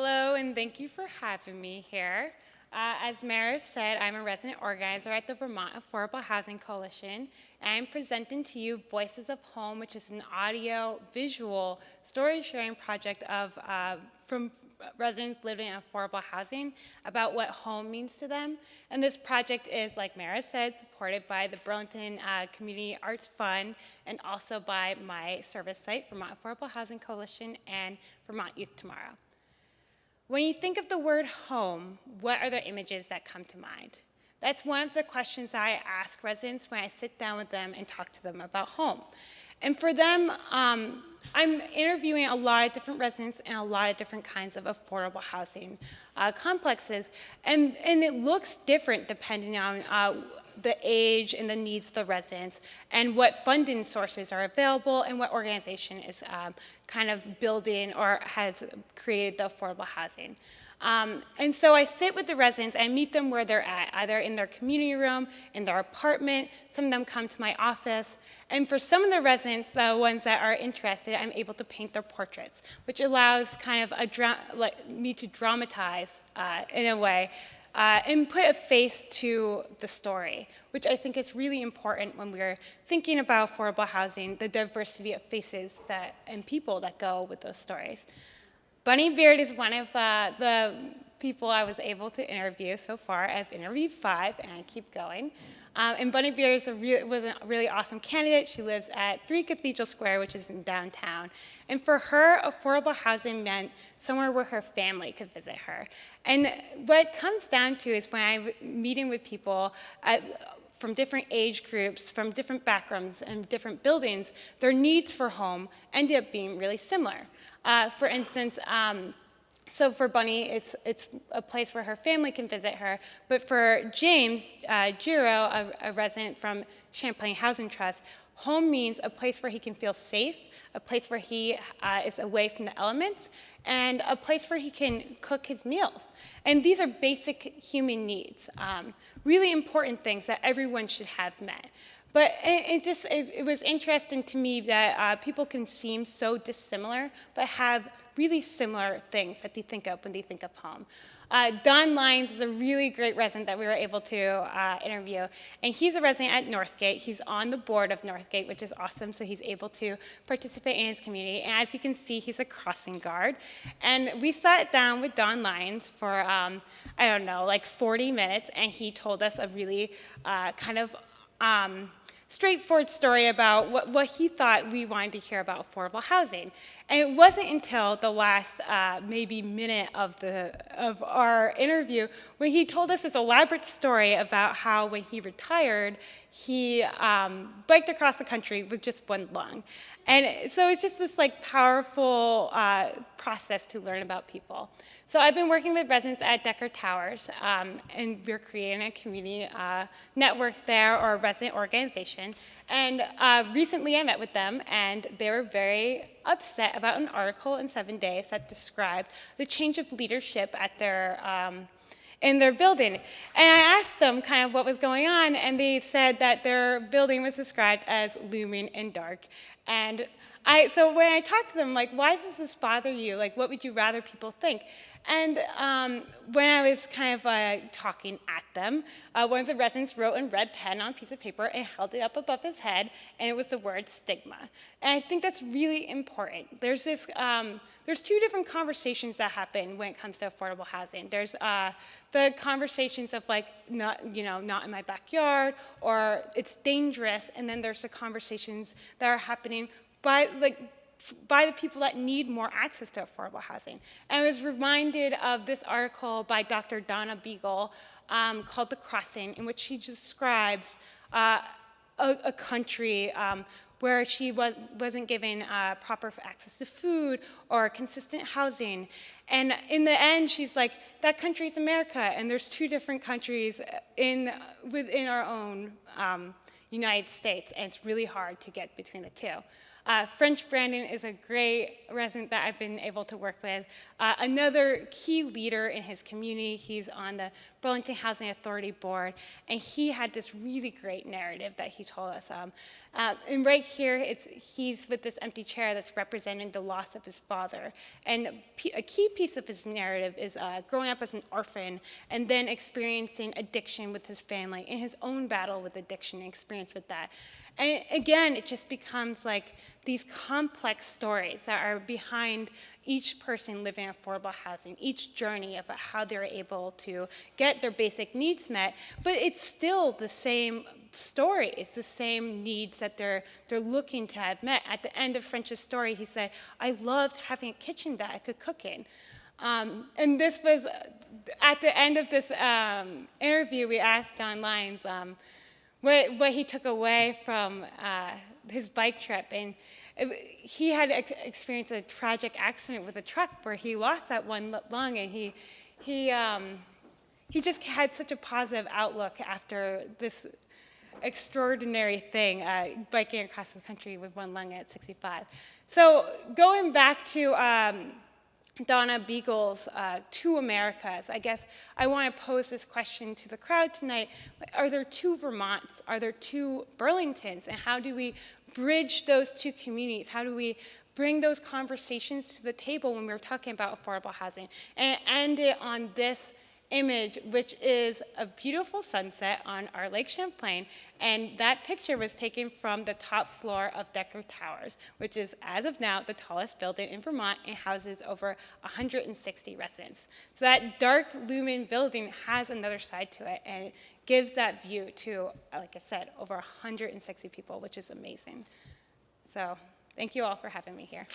Hello, and thank you for having me here. As Maris said, I'm a resident organizer at the Vermont Affordable Housing Coalition, and I'm presenting to you Voices of Home, which is an audio-visual story-sharing project from residents living in affordable housing about what home means to them. And this project is, like Maris said, supported by the Burlington Community Arts Fund and also by my service site, Vermont Affordable Housing Coalition, and Vermont Youth Tomorrow. When you think of the word home, what are the images that come to mind? That's one of the questions I ask residents when I sit down with them and talk to them about home. And for them, I'm interviewing a lot of different residents in a lot of different kinds of affordable housing complexes. And it looks different depending on the age and the needs of the residents and what funding sources are available and what organization is kind of building or has created the affordable housing. And so I sit with the residents and meet them where they're at, either in their community room, in their apartment. Some of them come to my office. And for some of the residents, the ones that are interested, I'm able to paint their portraits, which allows kind of me to dramatize in a way and put a face to the story, which I think is really important when we're thinking about affordable housing, the diversity of faces and people that go with those stories. Bunny Beard is one of the people I was able to interview so far. I've interviewed 5, and I keep going. And Bunny Beard was a really awesome candidate. She lives at 3 Cathedral Square, which is in downtown. And for her, affordable housing meant somewhere where her family could visit her. And what it comes down to is when I'm meeting with people from different age groups, from different backgrounds and different buildings, their needs for home ended up being really similar. For instance, so for Bunny, it's a place where her family can visit her, but for James Giro, a resident from Champlain Housing Trust, home means a place where he can feel safe, a place where he is away from the elements, and a place where he can cook his meals. And these are basic human needs, really important things that everyone should have met. But it was interesting to me that people can seem so dissimilar, but have really similar things that they think of when they think of home. Don Lyons is a really great resident that we were able to interview, and he's a resident at Northgate. He's on the board of Northgate, which is awesome, so he's able to participate in his community. And as you can see, he's a crossing guard. And we sat down with Don Lyons for, I don't know, like 40 minutes, and he told us a really kind of straightforward story about what he thought we wanted to hear about affordable housing. And it wasn't until the last maybe minute of our interview when he told us this elaborate story about how when he retired, he biked across the country with just one lung. And so it's just this like powerful process to learn about people. So I've been working with residents at Decker Towers, and we're creating a community network there, or a resident organization. And recently I met with them, and they were very upset about an article in 7 Days that described the change of leadership at in their building. And I asked them kind of what was going on, and they said that their building was described as looming and dark. And so when I talked to them, like, why does this bother you? Like, what would you rather people think? And when I was kind of talking at them, one of the residents wrote in red pen on a piece of paper and held it up above his head, and it was the word stigma. And I think that's really important. There's 2 different conversations that happen when it comes to affordable housing. There's the conversations of like, not in my backyard, or it's dangerous, and then there's the conversations that are happening by the people that need more access to affordable housing. And I was reminded of this article by Dr. Donna Beagle called The Crossing, in which she describes a country where she wasn't given proper access to food or consistent housing. And in the end, she's like, that country's America, and there's 2 different countries within our own United States, and it's really hard to get between the 2. French Brandon is a great resident that I've been able to work with. Another key leader in his community, he's on the Burlington Housing Authority Board, and he had this really great narrative that he told us. And right here, he's with this empty chair that's representing the loss of his father. And a key piece of his narrative is growing up as an orphan and then experiencing addiction with his family and his own battle with addiction and experience with that. And again, it just becomes like these complex stories that are behind each person living in affordable housing, each journey of how they're able to get their basic needs met, but it's still the same story. It's the same needs that they're looking to have met. At the end of French's story, he said, "I loved having a kitchen that I could cook in." And this was, at the end of this interview, we asked Don Lyons what he took away from his bike trip. And he had experienced a tragic accident with a truck where he lost that one lung, and he just had such a positive outlook after this extraordinary thing, biking across the country with one lung at 65. So going back to Donna Beagle's Two Americas, I guess I want to pose this question to the crowd tonight. Are there two Vermonts? Are there two Burlingtons? And how do we bridge those two communities? How do we bring those conversations to the table when we're talking about affordable housing? And end it on this image, which is a beautiful sunset on our Lake Champlain, and that picture was taken from the top floor of Decker Towers, which is, as of now, the tallest building in Vermont and houses over 160 residents. So that dark lumen building has another side to it, and it gives that view to, like I said, over 160 people, which is amazing. So thank you all for having me here.